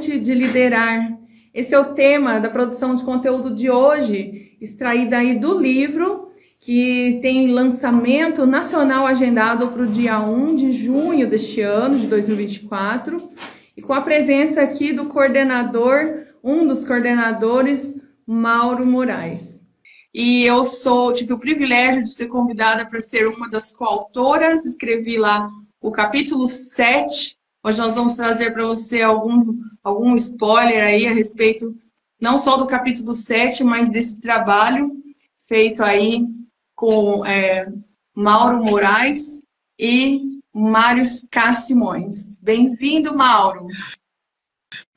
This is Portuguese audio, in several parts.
arte de liderar. Esse é o tema da produção de conteúdo de hoje, extraído aí do livro, que tem lançamento nacional agendado para o dia 1 de junho deste ano, de 2024, e com a presença aqui do coordenador, um dos coordenadores, Mauro Moraes. E eu tive o privilégio de ser convidada para ser uma das coautoras, escrevi lá o capítulo 7. Hoje nós vamos trazer para você algum spoiler aí a respeito não só do capítulo 7, mas desse trabalho feito aí com Mauro Moraes e Mário K. Simões. Bem-vindo, Mauro.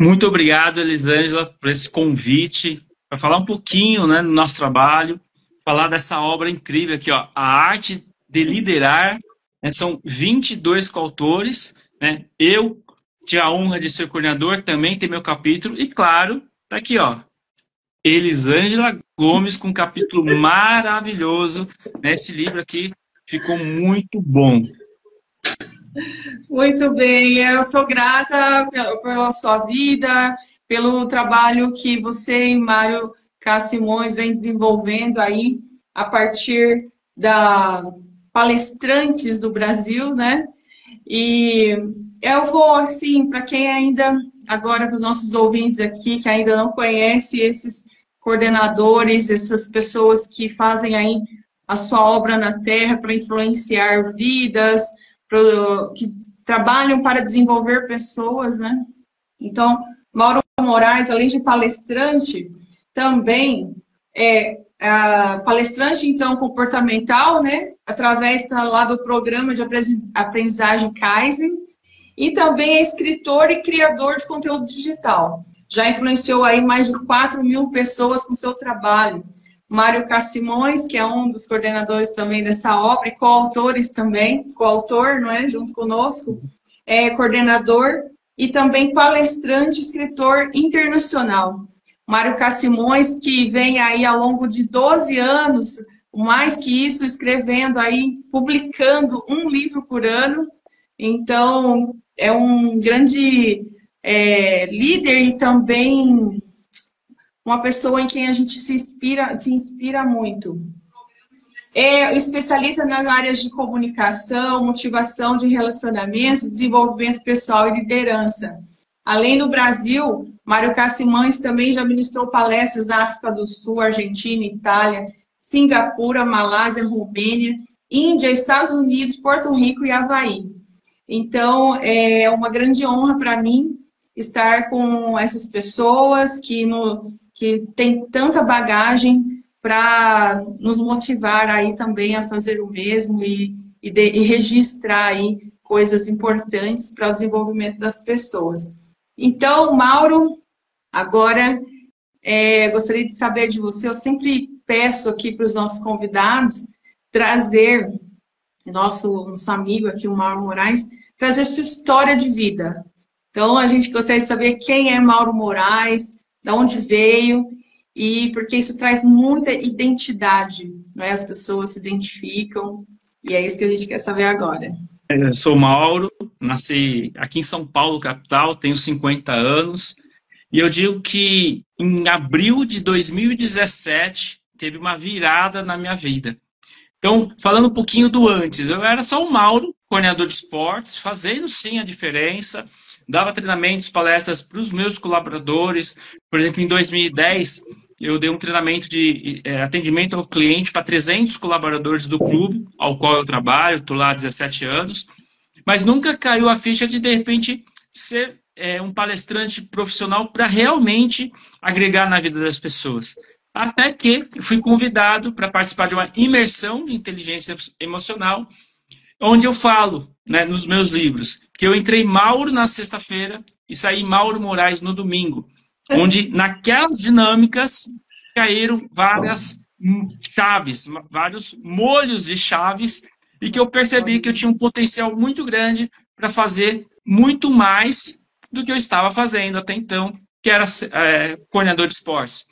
Muito obrigado, Elisângela, por esse convite, para falar um pouquinho, né, do nosso trabalho, falar dessa obra incrível aqui, ó, A Arte de Liderar, né, são 22 coautores, né, eu tive a honra de ser coordenador, também tem meu capítulo, e claro, tá aqui, ó, Elisângela Gomes com um capítulo maravilhoso, né, esse livro aqui ficou muito bom. Muito bem, eu sou grata pela sua vida, pelo trabalho que você e Mário K. Simões vem desenvolvendo aí a partir da palestrantes do Brasil, né? E eu vou, assim, para quem ainda, agora para os nossos ouvintes aqui, que ainda não conhece esses coordenadores, essas pessoas que fazem aí a sua obra na Terra para influenciar vidas, que trabalham para desenvolver pessoas, né? Então, Mauro Moraes, além de palestrante, também é palestrante, então, comportamental, né? Através lá do programa de aprendizagem Kaizen, e também é escritor e criador de conteúdo digital. Já influenciou aí mais de 4.000 pessoas com seu trabalho. Mário K. Simões, que é um dos coordenadores também dessa obra, e coautores também, coautor, não é? Junto conosco, é coordenador e também palestrante, escritor internacional. Mário K. Simões, que vem aí ao longo de 12 anos, mais que isso, escrevendo aí, publicando um livro por ano. Então, é um grande líder e também uma pessoa em quem a gente se inspira muito. É especialista nas áreas de comunicação, motivação de relacionamentos, desenvolvimento pessoal e liderança. Além do Brasil, Mário K. Simões também já ministrou palestras na África do Sul, Argentina, Itália, Singapura, Malásia, Romênia, Índia, Estados Unidos, Porto Rico e Havaí. Então, é uma grande honra para mim estar com essas pessoas que têm tanta bagagem para nos motivar aí também a fazer o mesmo e registrar aí coisas importantes para o desenvolvimento das pessoas. Então, Mauro, agora gostaria de saber de você, eu sempre peço aqui para os nossos convidados trazer, nosso amigo aqui, o Mauro Moraes, trazer sua história de vida. Então, a gente gostaria de saber quem é Mauro Moraes, de onde veio, e porque isso traz muita identidade, não é? As pessoas se identificam, e é isso que a gente quer saber agora. Eu sou Mauro, nasci aqui em São Paulo, capital, tenho 50 anos, e eu digo que em abril de 2017 teve uma virada na minha vida. Então, falando um pouquinho do antes, eu era só o Mauro, coordenador de esportes, fazendo sim a diferença, dava treinamentos, palestras para os meus colaboradores. Por exemplo, em 2010, eu dei um treinamento de atendimento ao cliente para 300 colaboradores do clube, ao qual eu trabalho, estou lá há 17 anos, mas nunca caiu a ficha de repente, ser um palestrante profissional para realmente agregar na vida das pessoas. Até que fui convidado para participar de uma imersão de inteligência emocional, onde eu falo, né, nos meus livros, que eu entrei Mauro na sexta-feira e saí Mauro Moraes no domingo, onde naquelas dinâmicas caíram várias chaves, vários molhos de chaves, e que eu percebi que eu tinha um potencial muito grande para fazer muito mais do que eu estava fazendo até então, que era coordenador de esportes.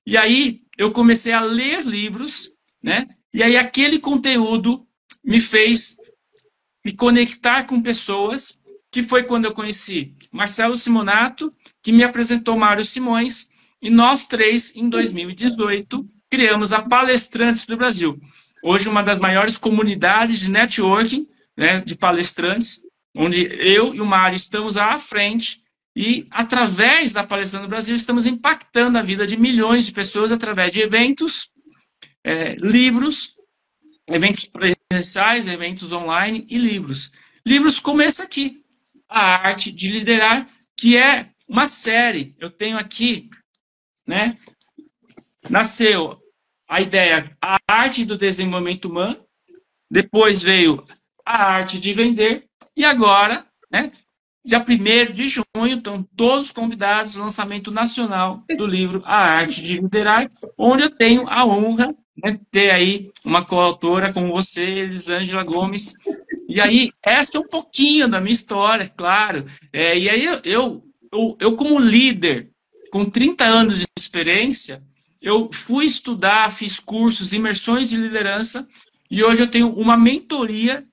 E aí eu comecei a ler livros, né? E aí aquele conteúdo me fez me conectar com pessoas, que foi quando eu conheci Marcelo Simonato, que me apresentou Mário Simões, e nós três, em 2018, criamos a Palestrantes do Brasil. Hoje, uma das maiores comunidades de networking, né, de palestrantes, onde eu e o Mário estamos à frente e, através da Palestrantes do Brasil, estamos impactando a vida de milhões de pessoas através de eventos, livros, eventos presenciais, eventos online e livros. Livros como esse aqui, A Arte de Liderar, que é uma série. Eu tenho aqui, né? Nasceu a ideia, a arte do desenvolvimento humano, depois veio a arte de vender, e agora, né, dia 1º de junho, estão todos convidados ao lançamento nacional do livro A Arte de Liderar, onde eu tenho a honra, né, de ter aí uma coautora como você, Elisângela Gomes. E aí, essa é um pouquinho da minha história, claro. E aí, eu como líder, com 30 anos de experiência, eu fui estudar, fiz cursos, imersões de liderança, e hoje eu tenho uma mentoria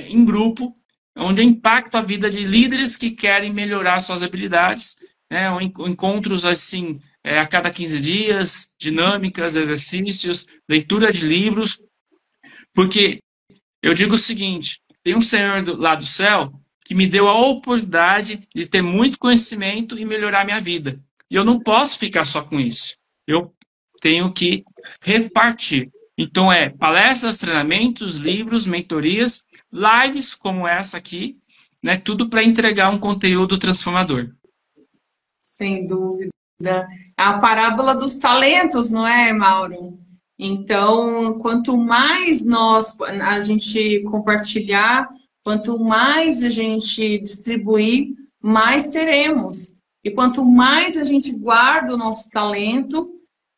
em grupo, onde eu impacto a vida de líderes que querem melhorar suas habilidades, né, encontros assim, a cada 15 dias, dinâmicas, exercícios, leitura de livros, porque eu digo o seguinte, tem um Senhor lá do céu que me deu a oportunidade de ter muito conhecimento e melhorar minha vida. E eu não posso ficar só com isso. Eu tenho que repartir. Então, palestras, treinamentos, livros, mentorias, lives como essa aqui, né? Tudo para entregar um conteúdo transformador. Sem dúvida. A parábola dos talentos, não é, Mauro? Então, quanto mais a gente compartilhar, quanto mais a gente distribuir, mais teremos. E quanto mais a gente guarda o nosso talento,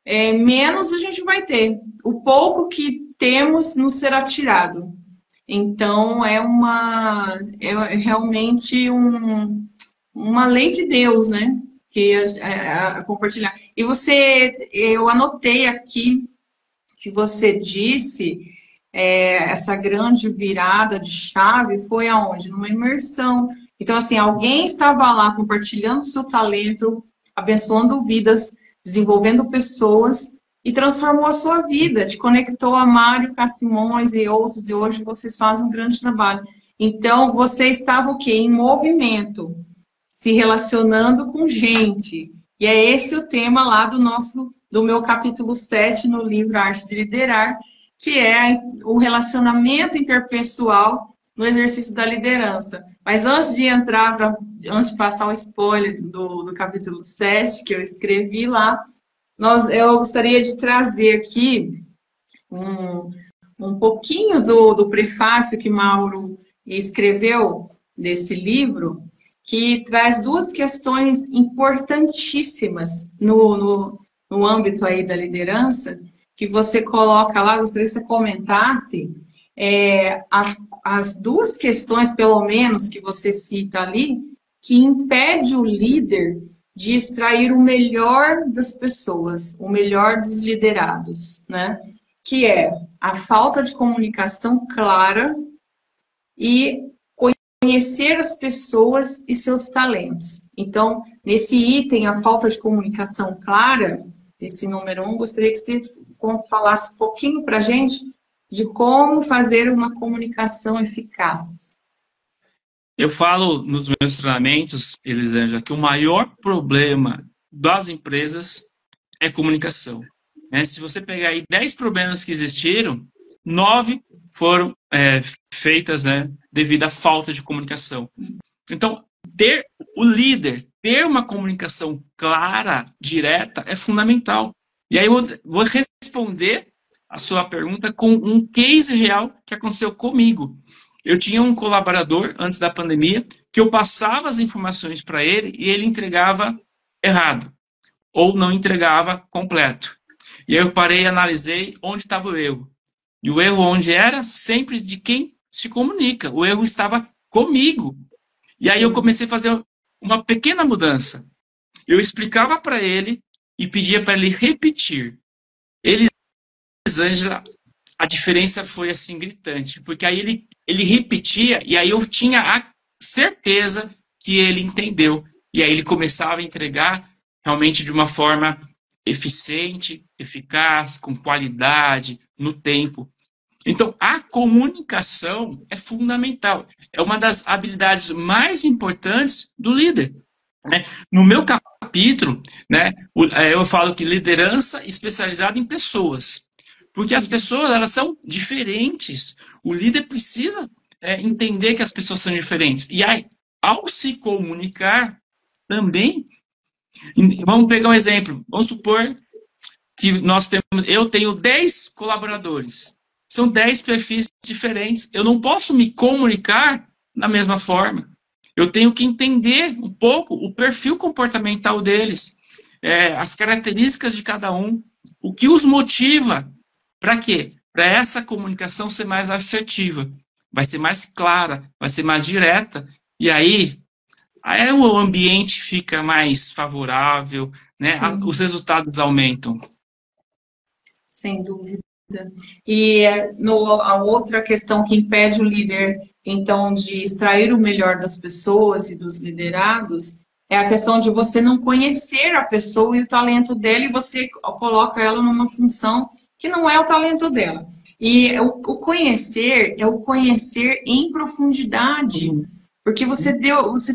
menos a gente vai ter. O pouco que temos nos será tirado. Então, é realmente uma lei de Deus, né? Que compartilhar. E eu anotei aqui que você disse, essa grande virada de chave foi aonde? Numa imersão. Então, assim, alguém estava lá compartilhando o seu talento, abençoando vidas, desenvolvendo pessoas e transformou a sua vida, te conectou a Mário Cassimões e outros, e hoje vocês fazem um grande trabalho. Então, você estava o quê? Em movimento, se relacionando com gente. E é esse o tema lá do meu capítulo 7 no livro Arte de Liderar, que é o relacionamento interpessoal no exercício da liderança. Mas antes de passar o spoiler do capítulo 7, que eu escrevi lá, eu gostaria de trazer aqui um pouquinho do prefácio que Mauro escreveu desse livro, que traz duas questões importantíssimas no âmbito aí da liderança, que você coloca lá, gostaria que você comentasse as duas questões, pelo menos, que você cita ali, que impede o líder de extrair o melhor das pessoas, o melhor dos liderados, né? Que é a falta de comunicação clara e conhecer as pessoas e seus talentos. Então, nesse item, a falta de comunicação clara, esse número 1, gostaria que você falasse um pouquinho para a gente de como fazer uma comunicação eficaz. Eu falo nos meus treinamentos, Elisângela, que o maior problema das empresas é comunicação. Se você pegar aí 10 problemas que existiram, 9 foram feitas, né, devido à falta de comunicação. Então, o líder ter uma comunicação clara, direta, é fundamental. E aí eu vou responder a sua pergunta com um case real que aconteceu comigo. Eu tinha um colaborador, antes da pandemia, que eu passava as informações para ele e ele entregava errado, ou não entregava completo. E aí eu parei e analisei onde estava o erro. E o erro onde era? Sempre de quem se comunica. O erro estava comigo. E aí eu comecei a fazer uma pequena mudança. Eu explicava para ele e pedia para ele repetir. Elisângela, a diferença foi assim gritante, porque aí ele repetia e aí eu tinha a certeza que ele entendeu. E aí ele começava a entregar realmente de uma forma eficiente, eficaz, com qualidade, no tempo. Então, a comunicação é fundamental. É uma das habilidades mais importantes do líder, né? No meu capítulo, né, eu falo que liderança especializada em pessoas. Porque as pessoas, elas são diferentes. O líder precisa entender que as pessoas são diferentes. E aí, ao se comunicar, também, vamos pegar um exemplo. Vamos supor que eu tenho 10 colaboradores. São 10 perfis diferentes. Eu não posso me comunicar da mesma forma. Eu tenho que entender um pouco o perfil comportamental deles, as características de cada um, o que os motiva. Para quê? Para essa comunicação ser mais assertiva, vai ser mais clara, vai ser mais direta, e aí o ambiente fica mais favorável, né? Os resultados aumentam. Sem dúvida. E a outra questão que impede o líder, então, de extrair o melhor das pessoas e dos liderados é a questão de você não conhecer a pessoa e o talento dela, e você coloca ela numa função que não é o talento dela. E o conhecer é o conhecer em profundidade, porque você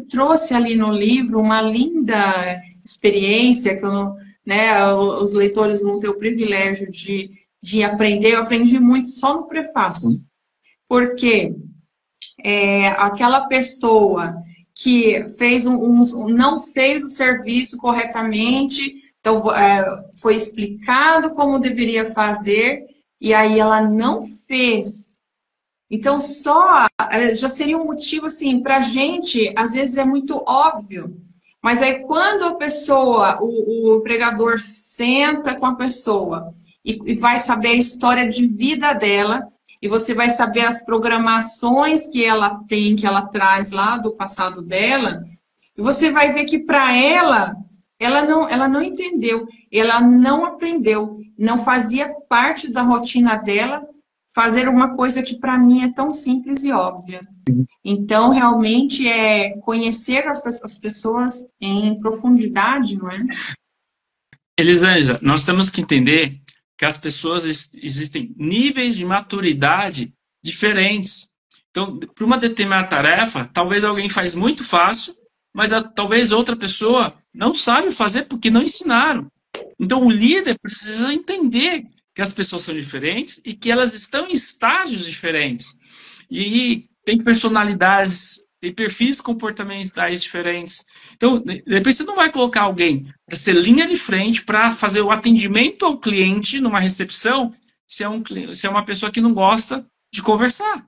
trouxe ali no livro uma linda experiência que os leitores vão ter o privilégio de aprender. Eu aprendi muito só no prefácio, porque aquela pessoa que não fez o serviço corretamente, então foi explicado como deveria fazer, e aí ela não fez. Então, já seria um motivo, assim, para a gente, às vezes é muito óbvio, mas aí quando a pessoa, o empregador senta com a pessoa e vai saber a história de vida dela, e você vai saber as programações que ela tem, que ela traz lá do passado dela, e você vai ver que para ela não entendeu, ela não aprendeu, não fazia parte da rotina dela fazer uma coisa que para mim é tão simples e óbvia. Então, realmente, é conhecer as pessoas em profundidade, não é? Elisângela, nós temos que entender que as pessoas existem níveis de maturidade diferentes. Então, para uma determinada tarefa, talvez alguém faz muito fácil, mas talvez outra pessoa não sabe fazer porque não ensinaram. Então, o líder precisa entender que as pessoas são diferentes e que elas estão em estágios diferentes. E tem personalidades, tem perfis comportamentais diferentes. Então, depois você não vai colocar alguém para ser linha de frente para fazer o atendimento ao cliente numa recepção se é uma pessoa que não gosta de conversar.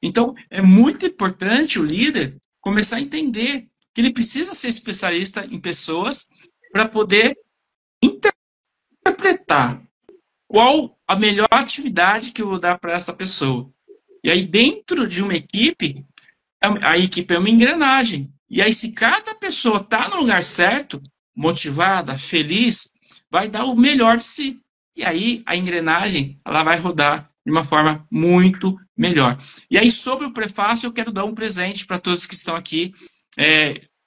Então, é muito importante o líder começar a entender que ele precisa ser especialista em pessoas para poder interpretar qual a melhor atividade que eu vou dar para essa pessoa. E aí, dentro de uma equipe, a equipe é uma engrenagem. E aí, se cada pessoa está no lugar certo, motivada, feliz, vai dar o melhor de si. E aí, a engrenagem ela vai rodar de uma forma muito melhor. E aí, sobre o prefácio, eu quero dar um presente para todos que estão aqui.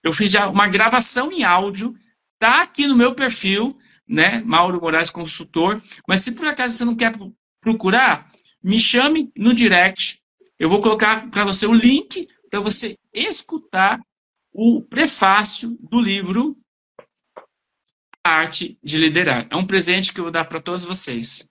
Eu fiz já uma gravação em áudio, está aqui no meu perfil, né, Mauro Moraes Consultor, mas se por acaso você não quer procurar, me chame no direct, eu vou colocar para você o link para você escutar o prefácio do livro A Arte de Liderar. É um presente que eu vou dar para todos vocês.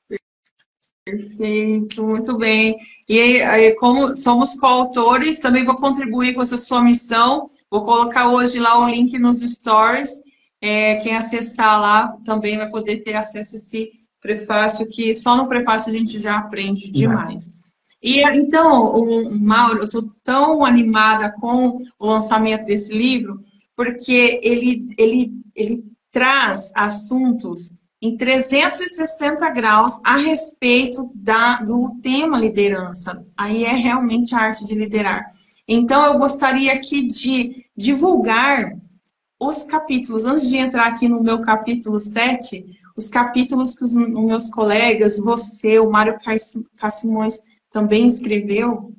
Perfeito, muito bem. E aí, como somos coautores, também vou contribuir com essa sua missão, vou colocar hoje lá o link nos stories. Quem acessar lá também vai poder ter acesso a esse prefácio, que só no prefácio a gente já aprende demais. E então, Mauro, eu estou tão animada com o lançamento desse livro, porque ele traz assuntos em 360 graus a respeito do tema liderança. Aí é realmente a arte de liderar. Então, eu gostaria aqui de divulgar os capítulos, antes de entrar aqui no meu capítulo 7, os capítulos que os meus colegas, você, o Mário Cassimões também escreveu,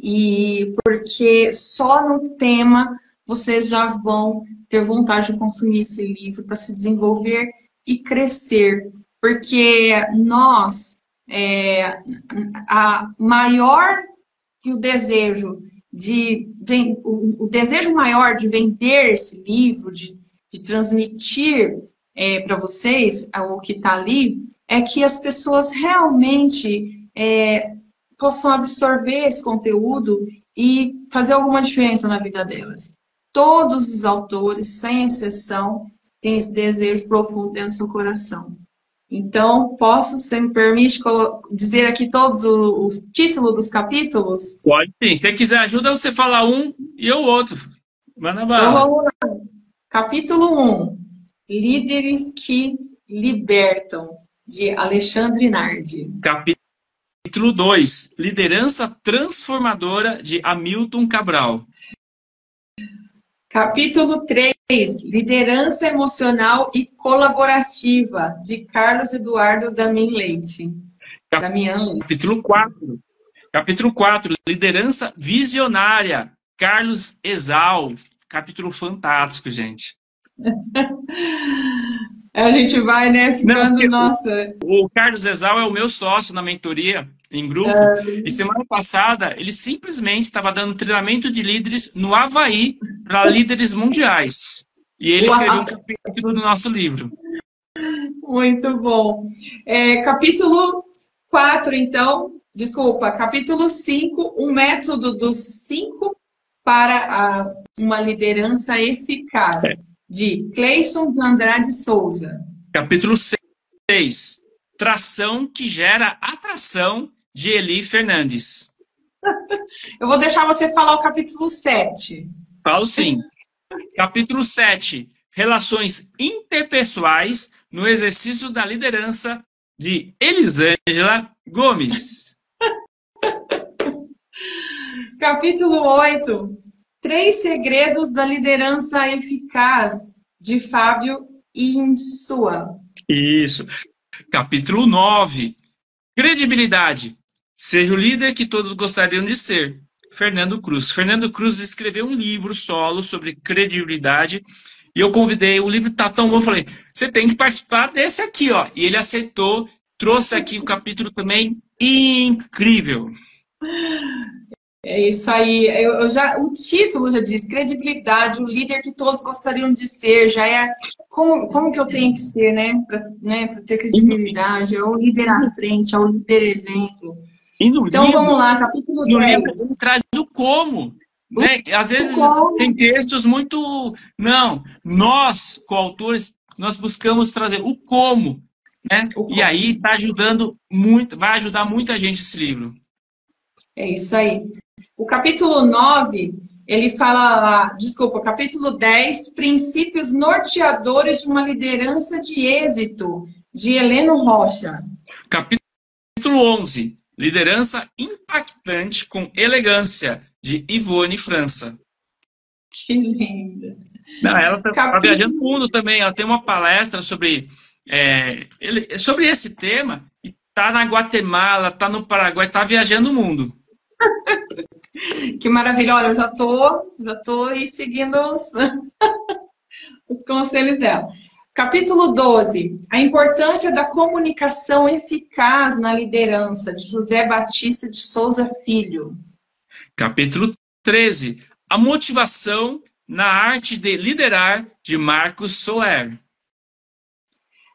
e porque só no tema vocês já vão ter vontade de consumir esse livro para se desenvolver e crescer. Porque nós, a maior que o desejo o desejo maior de vender esse livro, de transmitir para vocês o que está ali, é que as pessoas realmente possam absorver esse conteúdo e fazer alguma diferença na vida delas. Todos os autores, sem exceção, têm esse desejo profundo dentro do seu coração. Então, você me permite dizer aqui todos os títulos dos capítulos? Pode sim. Se você quiser ajuda, você fala um e eu outro. Manda bala. Então, vamos lá. Capítulo 1. Líderes que libertam, de Alexandre Nardi. Capítulo 2. Liderança transformadora, de Hamilton Cabral. Capítulo 3. Liderança emocional e colaborativa, de Carlos Eduardo Damian Leite. Capítulo 4. Capítulo 4. Liderança visionária, Carlos Exal. Capítulo fantástico, gente. A gente vai, né, ficando, nossa... O Carlos Exal é o meu sócio na mentoria, em grupo, e semana passada ele simplesmente estava dando treinamento de líderes no Havaí para líderes mundiais. E ele escreveu um capítulo do nosso livro. Muito bom. Capítulo 4, então, desculpa, capítulo 5, um método dos 5 para uma liderança eficaz, de Cleison de Andrade Souza. Capítulo 6, tração que gera atração, de Eli Fernandes. Eu vou deixar você falar o capítulo 7. Falo sim. Capítulo 7, relações interpessoais no exercício da liderança, de Elisângela Gomes. Capítulo 8, 3 segredos da liderança eficaz, de Fábio Insua. Isso. Capítulo 9, credibilidade. Seja o líder que todos gostariam de ser. Fernando Cruz. Fernando Cruz escreveu um livro solo sobre credibilidade e eu convidei, o livro tá tão bom, eu falei, você tem que participar desse aqui, ó. E ele aceitou, trouxe aqui o capítulo também incrível. É isso aí. O título já diz, credibilidade, o líder que todos gostariam de ser, já é como que eu tenho que ser, né? Para ter credibilidade, é o líder à frente, é o líder exemplo. Então livro, vamos lá, capítulo 10. No livro ele traz o como. Né? Às vezes tem textos muito... Não, nós, coautores, nós buscamos trazer o como. Né? E aí está ajudando muito, vai ajudar muita gente esse livro. É isso aí. O capítulo 9, ele fala lá, desculpa, capítulo 10, princípios norteadores de uma liderança de êxito, de Heleno Rocha. Capítulo 11, liderança impactante com elegância, de Ivone França. Que linda. Ela está viajando o mundo também, ela tem uma palestra sobre esse tema, e está na Guatemala, está no Paraguai, está viajando o mundo. Que maravilha, olha, eu já tô aí seguindo os conselhos dela. Capítulo 12, a importância da comunicação eficaz na liderança, de José Batista de Souza Filho. Capítulo 13, a motivação na arte de liderar, de Marcos Soler.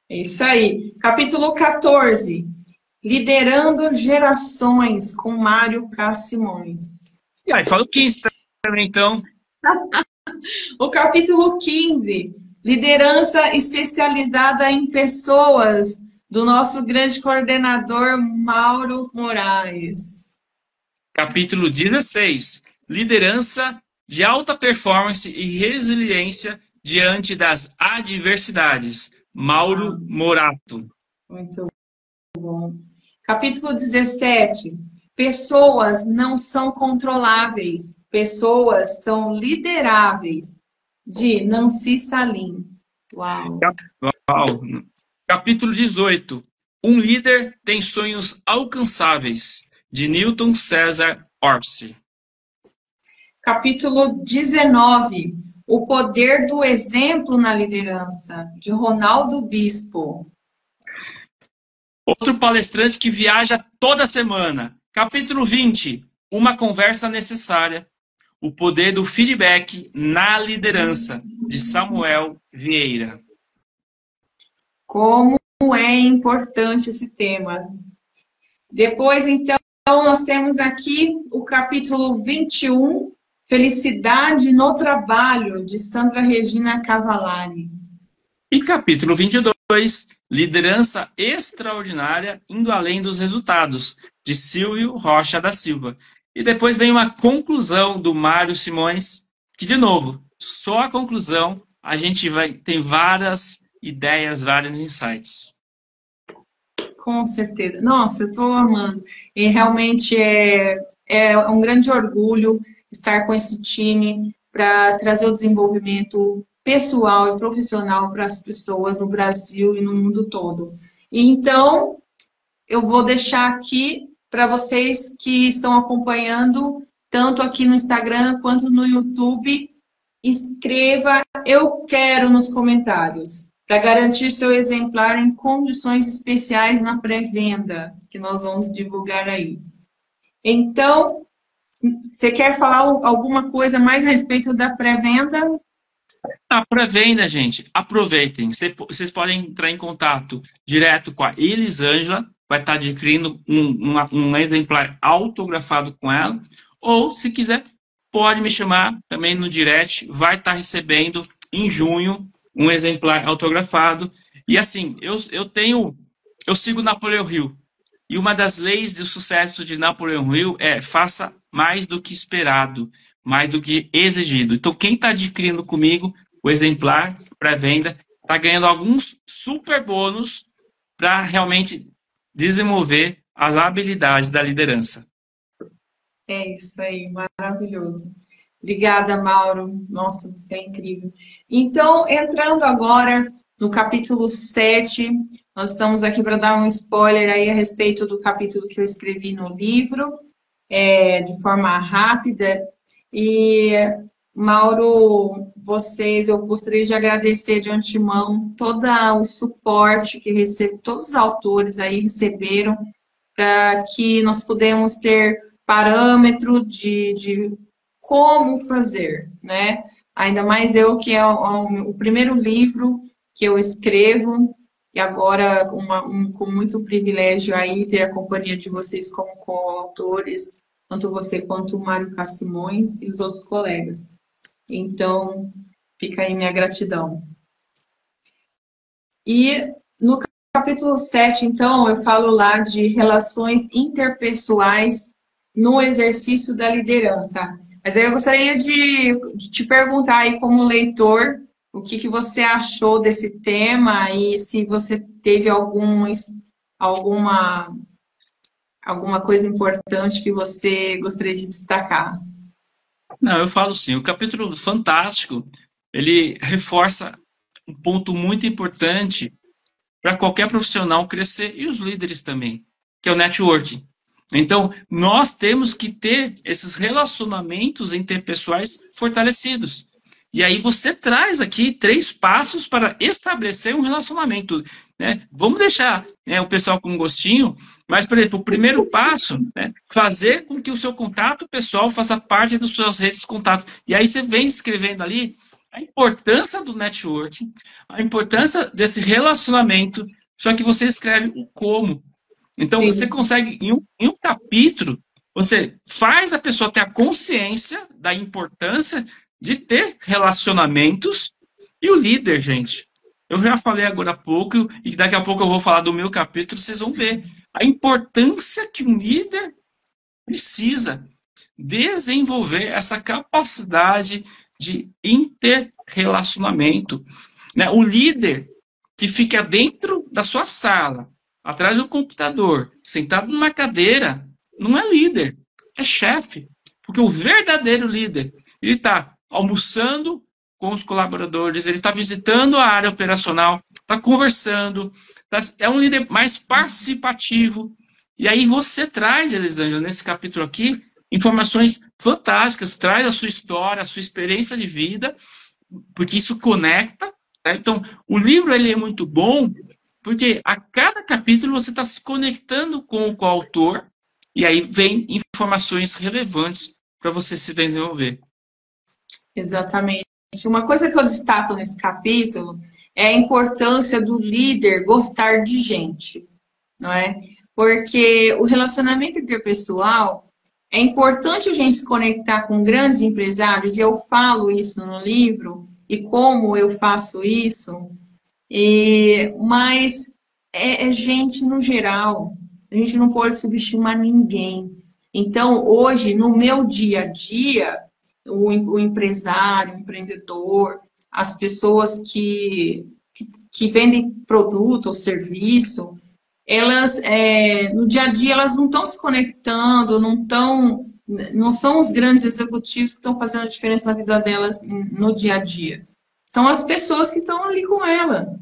É isso aí. Capítulo 14, liderando gerações, com Mário K. Simões. E aí, fala o 15 também, então. O capítulo 15, liderança especializada em pessoas, do nosso grande coordenador Mauro Moraes. Capítulo 16, liderança de alta performance e resiliência diante das adversidades, Mauro Morato. Muito bom. Capítulo 17, pessoas não são controláveis, pessoas são lideráveis, de Nancy Salim. Uau. Capítulo 18, um líder tem sonhos alcançáveis, de Newton César Orsi. capítulo 19, O Poder do Exemplo na Liderança, de Ronaldo Bispo. Outro palestrante que viaja toda semana. Capítulo 20, Uma Conversa Necessária. O Poder do Feedback na Liderança, de Samuel Vieira. Como é importante esse tema. Depois, então, nós temos aqui o capítulo 21, Felicidade no Trabalho, de Sandra Regina Cavallari. E capítulo 22, Liderança Extraordinária, indo além dos resultados, de Silvio Rocha da Silva. E depois vem uma conclusão do Mário Simões, que, de novo, só a conclusão, a gente tem várias ideias, vários insights. Com certeza. Nossa, eu estou amando. E realmente é um grande orgulho estar com esse time para trazer o desenvolvimento pessoal e profissional para as pessoas no Brasil e no mundo todo. E então, eu vou deixar aqui para vocês que estão acompanhando, tanto aqui no Instagram quanto no YouTube, escreva "eu quero" nos comentários, para garantir seu exemplar em condições especiais na pré-venda, que nós vamos divulgar aí. Então, você quer falar alguma coisa mais a respeito da pré-venda? A pré-venda, gente, aproveitem. Vocês podem entrar em contato direto com a Elisângela, vai estar adquirindo um exemplar autografado com ela, ou, se quiser, pode me chamar também no direct, vai estar recebendo em junho um exemplar autografado. E assim, eu sigo Napoleão Hill, e uma das leis do sucesso de Napoleão Hill é: faça mais do que esperado, mais do que exigido. Então, quem está adquirindo comigo o exemplar pré-venda está ganhando alguns super bônus para realmente desenvolver as habilidades da liderança. É isso aí, maravilhoso. Obrigada, Mauro. Nossa, você é incrível. Então, entrando agora no capítulo 7, nós estamos aqui para dar um spoiler aí a respeito do capítulo que eu escrevi no livro, de forma rápida. E, Mauro, eu gostaria de agradecer de antemão todo o suporte que todos os autores aí receberam, para que nós pudemos ter parâmetro de como fazer, né? Ainda mais eu, que é o primeiro livro que eu escrevo, e agora com muito privilégio aí ter a companhia de vocês como coautores, tanto você quanto o Mário Cassimões e os outros colegas. Então, fica aí minha gratidão. E no capítulo 7, então, eu falo lá de relações interpessoais no exercício da liderança. Mas aí eu gostaria de te perguntar aí, como leitor, o que você achou desse tema e se você teve alguma coisa importante que você gostaria de destacar. Não, eu falo sim. O capítulo fantástico, ele reforça um ponto muito importante para qualquer profissional crescer, e os líderes também, que é o networking. Então, nós temos que ter esses relacionamentos interpessoais fortalecidos. E aí você traz aqui 3 passos para estabelecer um relacionamento, né? Vamos deixar, né, o pessoal com um gostinho, mas, por exemplo, o primeiro passo, né, fazer com que o seu contato pessoal faça parte das suas redes de contato. E aí você vem escrevendo ali a importância do networking, a importância desse relacionamento, só que você escreve o como. Então, Sim. você consegue, em um capítulo, você faz a pessoa ter a consciência da importância de ter relacionamentos, e o líder, gente. Eu já falei agora há pouco, e daqui a pouco eu vou falar do meu capítulo, vocês vão ver a importância que um líder precisa desenvolver essa capacidade de interrelacionamento, né? O líder que fica dentro da sua sala, atrás do computador, sentado numa cadeira, não é líder, é chefe. Porque o verdadeiro líder, ele está almoçando com os colaboradores, ele está visitando a área operacional, está conversando, é um líder mais participativo. E aí você traz, Elisângela, nesse capítulo aqui, informações fantásticas, traz a sua história, a sua experiência de vida, porque isso conecta, né? Então, o livro ele é muito bom, porque a cada capítulo você está se conectando com o coautor, e aí vem informações relevantes para você se desenvolver. Exatamente. Uma coisa que eu destaco nesse capítulo é a importância do líder gostar de gente, não é? Porque o relacionamento interpessoal é importante a gente se conectar com grandes empresários, e eu falo isso no livro, e como eu faço isso, mas é gente no geral, a gente não pode subestimar ninguém. Então, hoje, no meu dia a dia, o empresário, o empreendedor, as pessoas que vendem produto ou serviço, elas, no dia a dia, elas não estão se conectando, não são os grandes executivos que estão fazendo a diferença na vida delas no dia a dia. São as pessoas que estão ali com ela.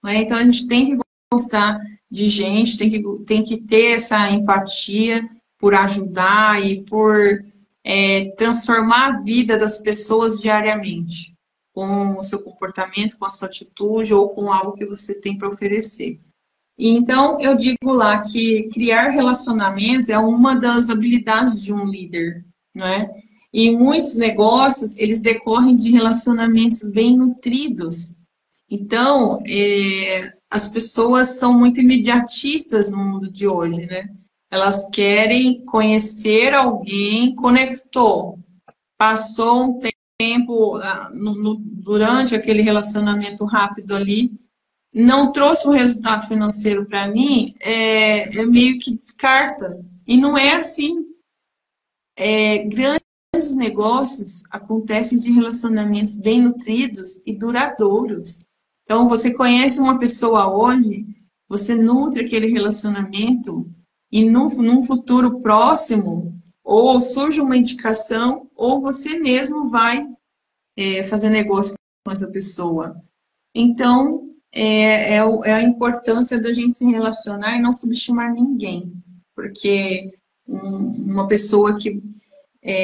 Né? Então, a gente tem que gostar de gente, tem que ter essa empatia por ajudar e por transformar a vida das pessoas diariamente, com o seu comportamento, com a sua atitude ou com algo que você tem para oferecer. Então, eu digo lá que criar relacionamentos é uma das habilidades de um líder, não é? E muitos negócios, eles decorrem de relacionamentos bem nutridos. Então, as pessoas são muito imediatistas no mundo de hoje, né? Elas querem conhecer alguém, conectou, passou um tempo durante aquele relacionamento rápido ali, não trouxe um resultado financeiro para mim, meio que descarta. E não é assim. Grandes negócios acontecem de relacionamentos bem nutridos e duradouros. Então, você conhece uma pessoa hoje, você nutre aquele relacionamento e num futuro próximo, ou surge uma indicação, ou você mesmo vai fazer negócio com essa pessoa. Então, é a importância da gente se relacionar e não subestimar ninguém. Porque uma pessoa que...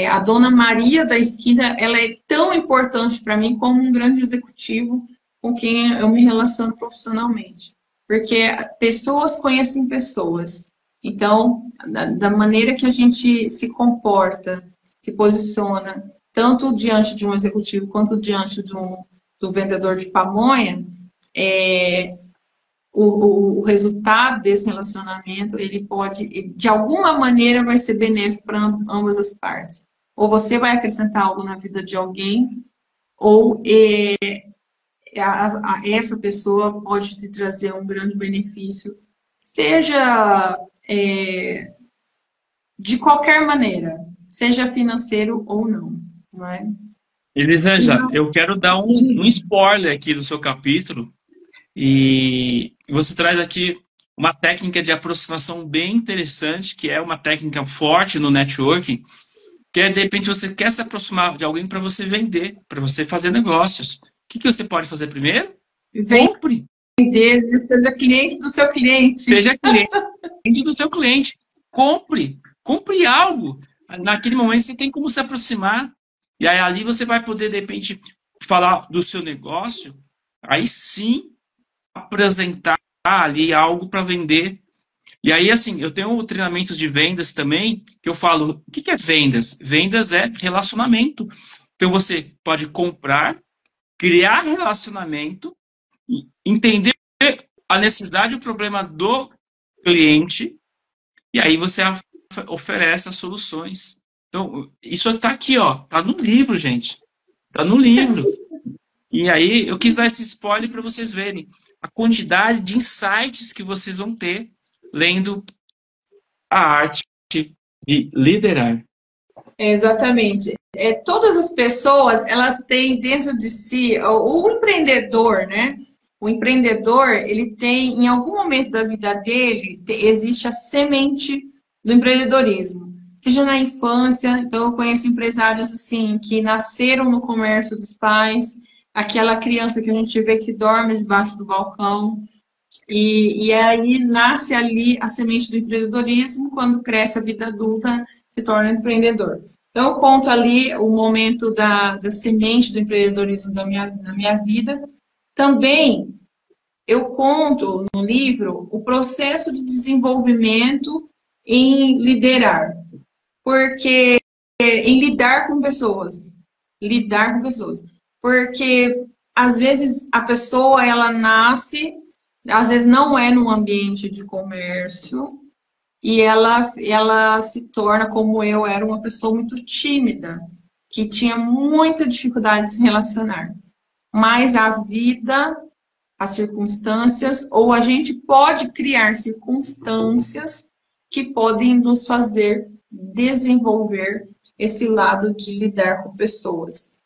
a Dona Maria da esquina, ela é tão importante para mim como um grande executivo com quem eu me relaciono profissionalmente. Porque pessoas conhecem pessoas. Então, da maneira que a gente se comporta, se posiciona, tanto diante de um executivo quanto diante do vendedor de pamonha, o resultado desse relacionamento, ele pode, de alguma maneira, vai ser benéfico para ambas as partes. Ou você vai acrescentar algo na vida de alguém, ou essa pessoa pode te trazer um grande benefício, seja de qualquer maneira, seja financeiro ou não, não é? Elisângela, eu quero dar um spoiler aqui do seu capítulo, e você traz aqui uma técnica de aproximação bem interessante, que é uma técnica forte no networking, que é, de repente, você quer se aproximar de alguém para você vender, para você fazer negócios. O que você pode fazer primeiro? Compre. Vender, seja cliente do seu cliente. Seja cliente do seu cliente. Compre. Compre algo. Naquele momento você tem como se aproximar. E aí ali você vai poder, de repente, falar do seu negócio. Aí sim, apresentar ali algo para vender. E aí, assim, eu tenho treinamento de vendas também, que eu falo, o que é vendas? Vendas é relacionamento. Então, você pode comprar, criar relacionamento, entender a necessidade e o problema do cliente, e aí você oferece as soluções. Então, isso está aqui, ó, tá no livro, gente. Tá no livro. E aí, eu quis dar esse spoiler para vocês verem a quantidade de insights que vocês vão ter lendo a arte de liderar. Exatamente. Todas as pessoas, elas têm dentro de si, o empreendedor, né? O empreendedor, ele tem, em algum momento da vida dele, existe a semente do empreendedorismo. Seja na infância, então eu conheço empresários assim, que nasceram no comércio dos pais, aquela criança que a gente vê que dorme debaixo do balcão, e aí nasce ali a semente do empreendedorismo, quando cresce a vida adulta, se torna empreendedor. Então, eu conto ali o momento da semente do empreendedorismo na minha vida. Também eu conto no livro o processo de desenvolvimento em liderar, porque em lidar com pessoas, porque às vezes a pessoa ela nasce, às vezes não é num ambiente de comércio e ela se torna como eu era uma pessoa muito tímida, que tinha muita dificuldade de se relacionar. Mas a vida, as circunstâncias, ou a gente pode criar circunstâncias que podem nos fazer desenvolver esse lado de lidar com pessoas.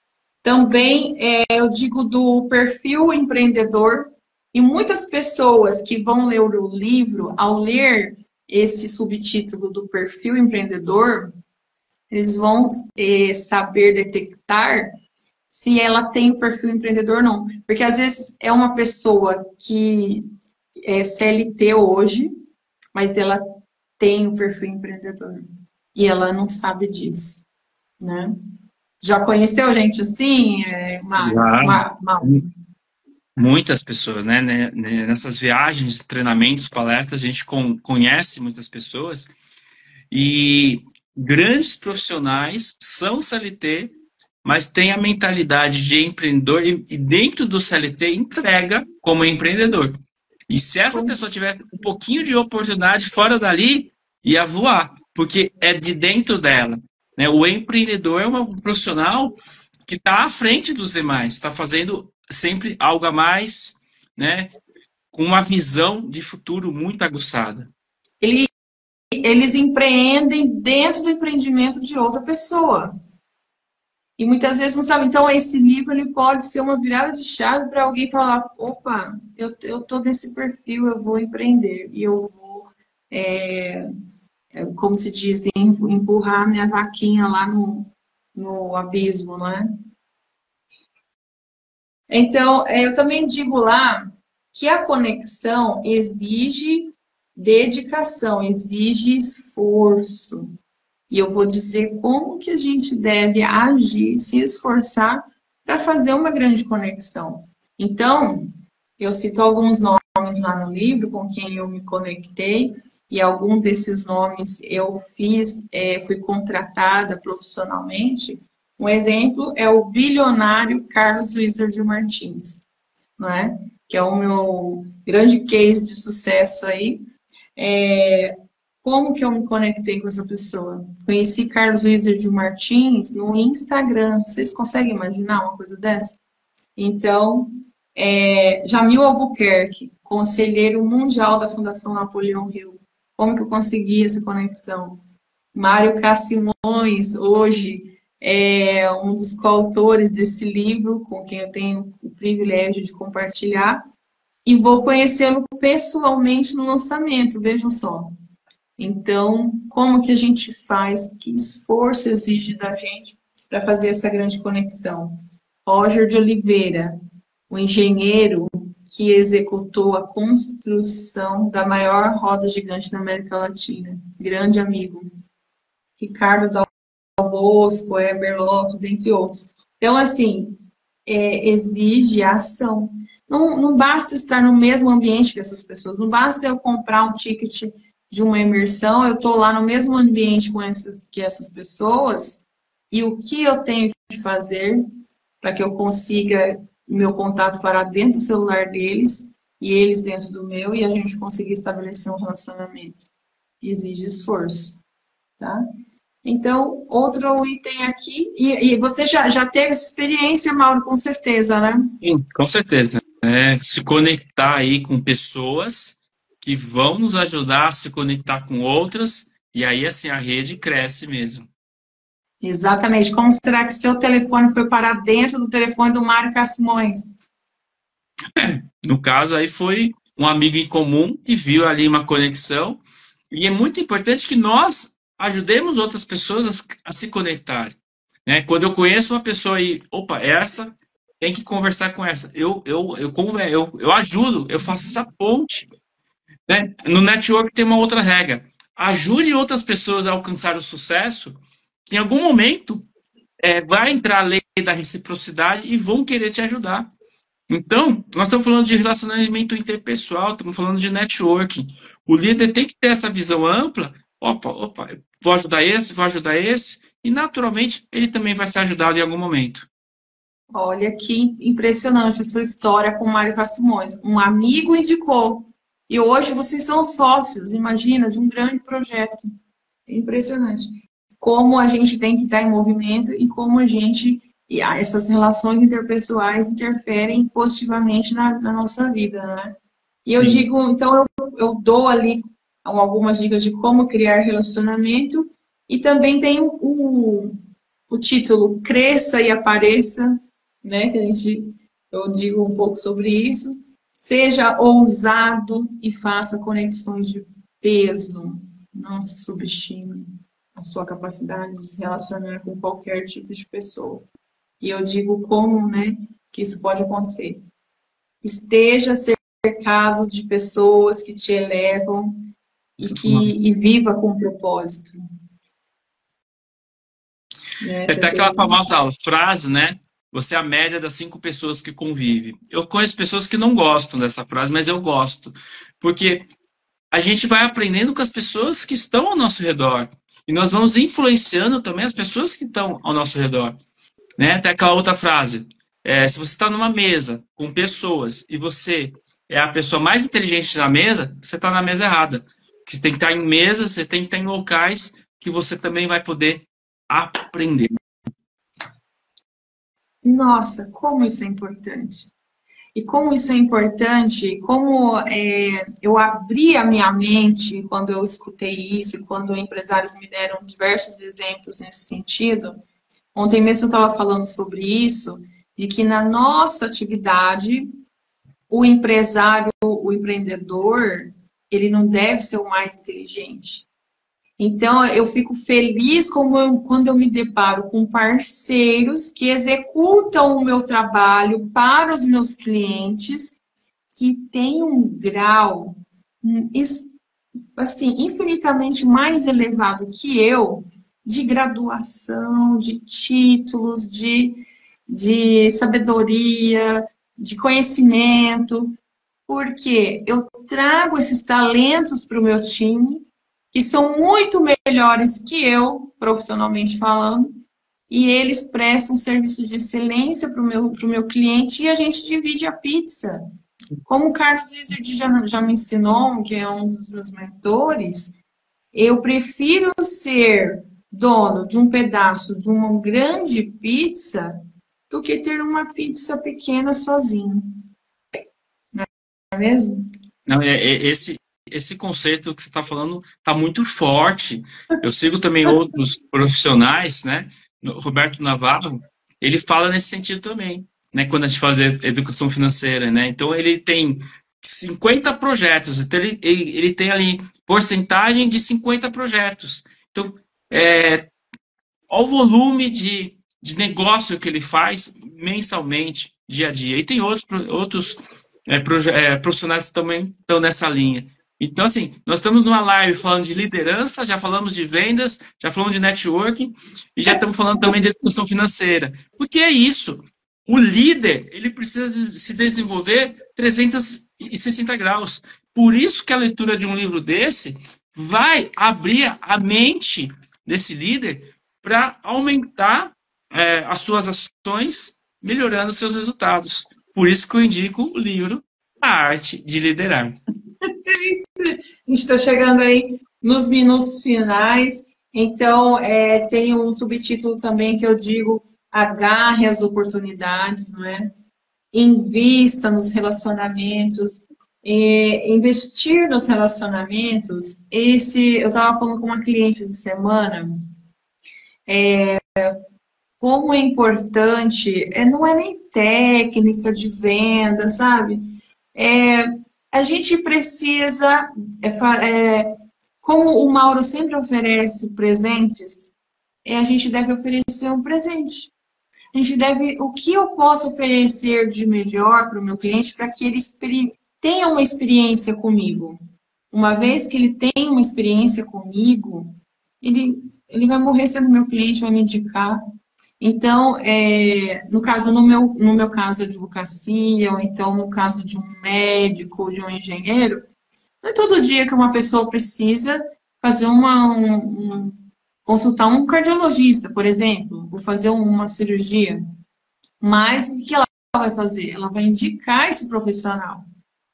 Também eu digo do perfil empreendedor, e muitas pessoas que vão ler o livro, ao ler esse subtítulo do perfil empreendedor, eles vão saber detectar se ela tem o perfil empreendedor ou não. Porque às vezes é uma pessoa que é CLT hoje, mas ela tem o perfil empreendedor. E ela não sabe disso, né? Já conheceu gente assim, Muitas pessoas, né? Nessas viagens, treinamentos, palestras, a gente conhece muitas pessoas e grandes profissionais são CLT, mas têm a mentalidade de empreendedor e dentro do CLT entrega como empreendedor. E se essa pessoa tivesse um pouquinho de oportunidade fora dali, ia voar, porque é de dentro dela, né? O empreendedor é um profissional que está à frente dos demais, está fazendo sempre algo a mais, né? Com uma visão de futuro muito aguçada. Eles empreendem dentro do empreendimento de outra pessoa. E muitas vezes não sabe. Então, esse livro ele pode ser uma virada de chave para alguém falar: opa, eu estou nesse perfil, eu vou empreender. E eu vou, como se diz, empurrar minha vaquinha lá no abismo, né? Então, eu também digo lá que a conexão exige dedicação, exige esforço. E eu vou dizer como que a gente deve agir, se esforçar para fazer uma grande conexão. Então, eu cito alguns nomes lá no livro com quem eu me conectei, e algum desses nomes eu fui contratada profissionalmente. Um exemplo é o bilionário Carlos Wizard Martins, não é? Que é o meu grande case de sucesso aí. Como que eu me conectei com essa pessoa? Conheci Carlos Wizard Martins no Instagram. Vocês conseguem imaginar uma coisa dessa? Então, Jamil Albuquerque, conselheiro mundial da Fundação Napoleão Hill. Como que eu consegui essa conexão? Mário Cassimões, hoje, é um dos coautores desse livro, com quem eu tenho o privilégio de compartilhar, e vou conhecê-lo pessoalmente no lançamento, vejam só. Então, como que a gente faz? Que esforço exige da gente para fazer essa grande conexão? Roger de Oliveira, o engenheiro que executou a construção da maior roda gigante da América Latina. Grande amigo. Ricardo Dal Bosco, Heber Lopes, dentre outros. Então, assim, exige ação. Não basta estar no mesmo ambiente que essas pessoas, não basta eu comprar um ticket de uma imersão, eu estou lá no mesmo ambiente que essas pessoas, e o que eu tenho que fazer para que eu consiga meu contato parar dentro do celular deles, e eles dentro do meu, e a gente conseguir estabelecer um relacionamento. Exige esforço, tá? Então, outro item aqui, e você já teve essa experiência, Mauro, com certeza, né? Sim, com certeza. Se conectar aí com pessoas que vão nos ajudar a se conectar com outras, e aí assim a rede cresce mesmo. Exatamente. Como será que seu telefone foi parar dentro do telefone do Mário Cassimões? No caso aí foi um amigo em comum que viu ali uma conexão, e é muito importante que nós ajudemos outras pessoas a se conectar, né? Quando eu conheço uma pessoa e, opa, essa tem que conversar com essa. Eu ajudo, eu faço essa ponte, né? No network tem uma outra regra. ajude outras pessoas a alcançar o sucesso, que em algum momento vai entrar a lei da reciprocidade e vão querer te ajudar. Então, nós estamos falando de relacionamento interpessoal, estamos falando de networking. O líder tem que ter essa visão ampla. Opa, vou ajudar esse, e naturalmente ele também vai ser ajudado em algum momento. Olha que impressionante a sua história com o Mário Cassimões. Um amigo indicou. E hoje vocês são sócios, imagina, de um grande projeto. Impressionante. Como a gente tem que estar em movimento e como essas relações interpessoais interferem positivamente na nossa vida, né? E eu digo, então eu dou ali algumas dicas de como criar relacionamento e também tem o título Cresça e Apareça, né? Que eu digo um pouco sobre isso. Seja ousado e faça conexões de peso. Não se subestime a sua capacidade de se relacionar com qualquer tipo de pessoa. E eu digo como, né, que isso pode acontecer. Esteja cercado de pessoas que te elevam e viva com propósito. Né? Até aquela famosa frase, né? Você é a média das 5 pessoas que convive. Eu conheço pessoas que não gostam dessa frase, mas eu gosto. Porque a gente vai aprendendo com as pessoas que estão ao nosso redor. E nós vamos influenciando também as pessoas que estão ao nosso redor. Né? Até aquela outra frase. Se você está numa mesa com pessoas e você é a pessoa mais inteligente da mesa, você está na mesa errada. Você tem que estar em mesas, você tem que estar em locais que você também vai poder aprender. Nossa, como isso é importante. E como isso é importante, como eu abri a minha mente quando eu escutei isso, quando empresários me deram diversos exemplos nesse sentido. Ontem mesmo eu estava falando sobre isso, de que na nossa atividade, o empresário, o empreendedor, ele não deve ser o mais inteligente. Então, eu fico feliz quando eu me deparo com parceiros que executam o meu trabalho para os meus clientes, que têm um grau, assim, infinitamente mais elevado que eu, de graduação, de títulos, de sabedoria, de conhecimento, porque eu trago esses talentos para o meu time, que são muito melhores que eu, profissionalmente falando, e eles prestam serviço de excelência para o meu cliente e a gente divide a pizza. Como o Carlos Wizard já me ensinou, que é um dos meus mentores, eu prefiro ser dono de um pedaço de uma grande pizza do que ter uma pizza pequena sozinho. Não é mesmo? Não, esse conceito que você está falando está muito forte. Eu sigo também outros profissionais, né? O Roberto Navarro, ele fala nesse sentido também, né? Quando a gente fala de educação financeira, né? Então, ele tem 50 projetos, então ele tem ali porcentagem de 50 projetos. Então, olha o volume de negócio que ele faz mensalmente, dia a dia. E tem outros profissionais que também estão nessa linha. Então, assim, nós estamos numa live falando de liderança, já falamos de vendas, já falamos de networking e já estamos falando também de educação financeira. Porque é isso. O líder, ele precisa se desenvolver 360 graus. Por isso que a leitura de um livro desse vai abrir a mente desse líder para aumentar as suas ações, melhorando os seus resultados. Por isso que eu indico o livro A Arte de Liderar. A gente está chegando aí nos minutos finais, então tem um subtítulo também que eu digo: agarre as oportunidades, não é? Invista nos relacionamentos, investir nos relacionamentos. Eu estava falando com uma cliente essa semana, como é importante, não é nem técnica de venda, sabe? A gente precisa, como o Mauro sempre oferece presentes, a gente deve oferecer um presente. A gente deve, o que eu posso oferecer de melhor para o meu cliente para que ele tenha uma experiência comigo? uma vez que ele tem uma experiência comigo, ele vai morrer sendo meu cliente, vai me indicar. Então, no caso, no meu caso, advocacia, ou então no caso de um médico ou de um engenheiro, não é todo dia que uma pessoa precisa fazer consultar um cardiologista, por exemplo, ou fazer uma cirurgia. Mas o que ela vai fazer? Ela vai indicar esse profissional.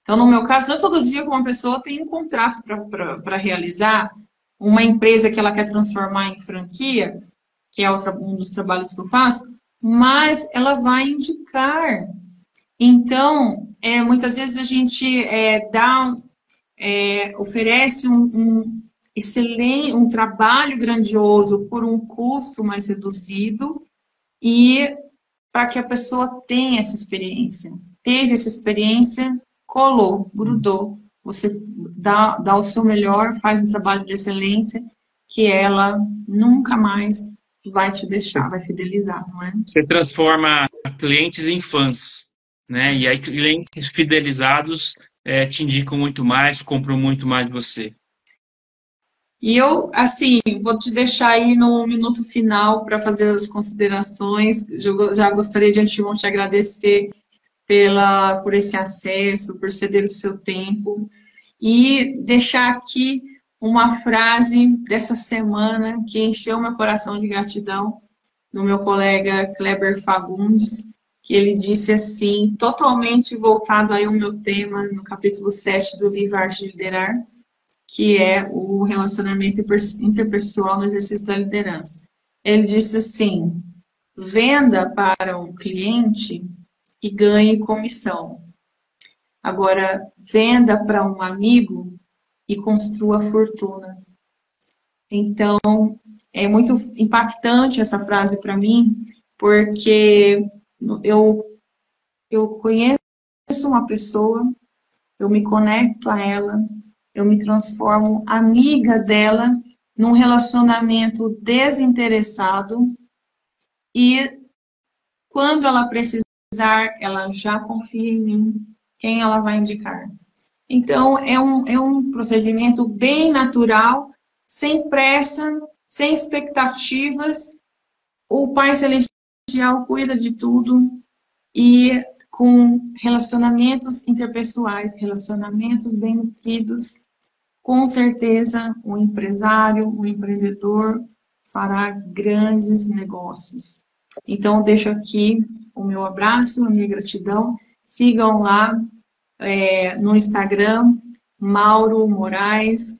Então, no meu caso, não é todo dia que uma pessoa tem um contrato para realizar, uma empresa que ela quer transformar em franquia, que é um dos trabalhos que eu faço, mas ela vai indicar. Então, muitas vezes a gente oferece um trabalho grandioso por um custo mais reduzido e para que a pessoa tenha essa experiência. Teve essa experiência, colou, grudou. Você dá o seu melhor, faz um trabalho de excelência que ela nunca mais vai te deixar, vai fidelizar, não é? Você transforma clientes em fãs, né? E aí clientes fidelizados te indicam muito mais, compram muito mais de você. E eu, assim, vou te deixar aí no minuto final para fazer as considerações. Já gostaria de antemão te agradecer por esse acesso, por ceder o seu tempo. E deixar aqui uma frase dessa semana que encheu meu coração de gratidão, do meu colega Kleber Fagundes, que ele disse assim, totalmente voltado aí ao meu tema, no capítulo 7 do livro Arte de Liderar, que é o relacionamento interpessoal no exercício da liderança. Ele disse assim, venda para um cliente e ganhe comissão. Agora, venda para um amigo e construa fortuna. Então, é muito impactante essa frase para mim, porque eu conheço uma pessoa, eu me conecto a ela, eu me transformo amiga dela num relacionamento desinteressado e quando ela precisar, ela já confia em mim, quem ela vai indicar. Então, é um procedimento bem natural, sem pressa, sem expectativas. O Pai Celestial cuida de tudo e com relacionamentos interpessoais, relacionamentos bem nutridos, com certeza o empresário, o empreendedor fará grandes negócios. Então, deixo aqui o meu abraço, a minha gratidão. Sigam lá no Instagram, Mauro Moraes,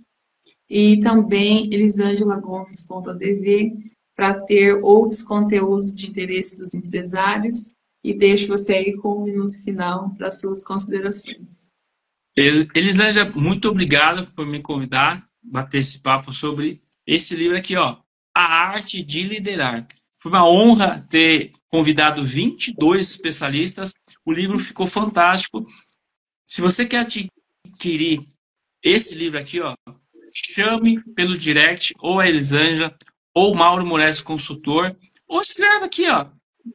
e também elisangelagomes.dv, para ter outros conteúdos de interesse dos empresários. E deixo você aí com o minuto final para as suas considerações. Elisângela, muito obrigado por me convidar a bater esse papo sobre esse livro aqui, ó, A Arte de Liderar. Foi uma honra ter convidado 22 especialistas. O livro ficou fantástico. Se você quer adquirir esse livro aqui, ó, chame pelo direct ou a Elisângela ou Mauro Moraes Consultor, ou escreva aqui, ó,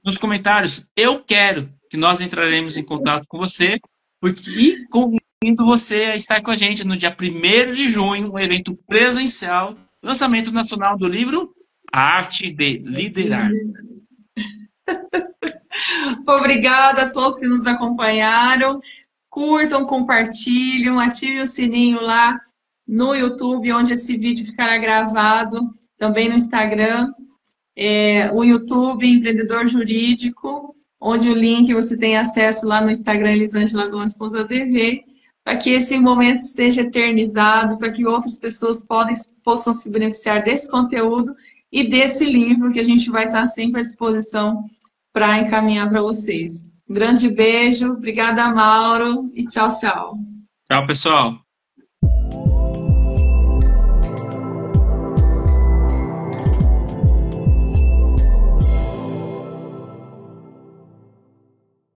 nos comentários, eu quero, que nós entraremos em contato com você e convido você a estar com a gente no dia 1º de junho, um evento presencial, lançamento nacional do livro A Arte de Liderar. Obrigada a todos que nos acompanharam. Curtam, compartilhem, ativem o sininho lá no YouTube, onde esse vídeo ficará gravado, também no Instagram, o YouTube Empreendedor Jurídico, onde o link você tem acesso lá no Instagram elisangelagomes.tv, para que esse momento esteja eternizado, para que outras pessoas possam se beneficiar desse conteúdo e desse livro que a gente vai estar sempre à disposição para encaminhar para vocês. Um grande beijo, obrigada, Mauro, e tchau, tchau. Tchau, pessoal.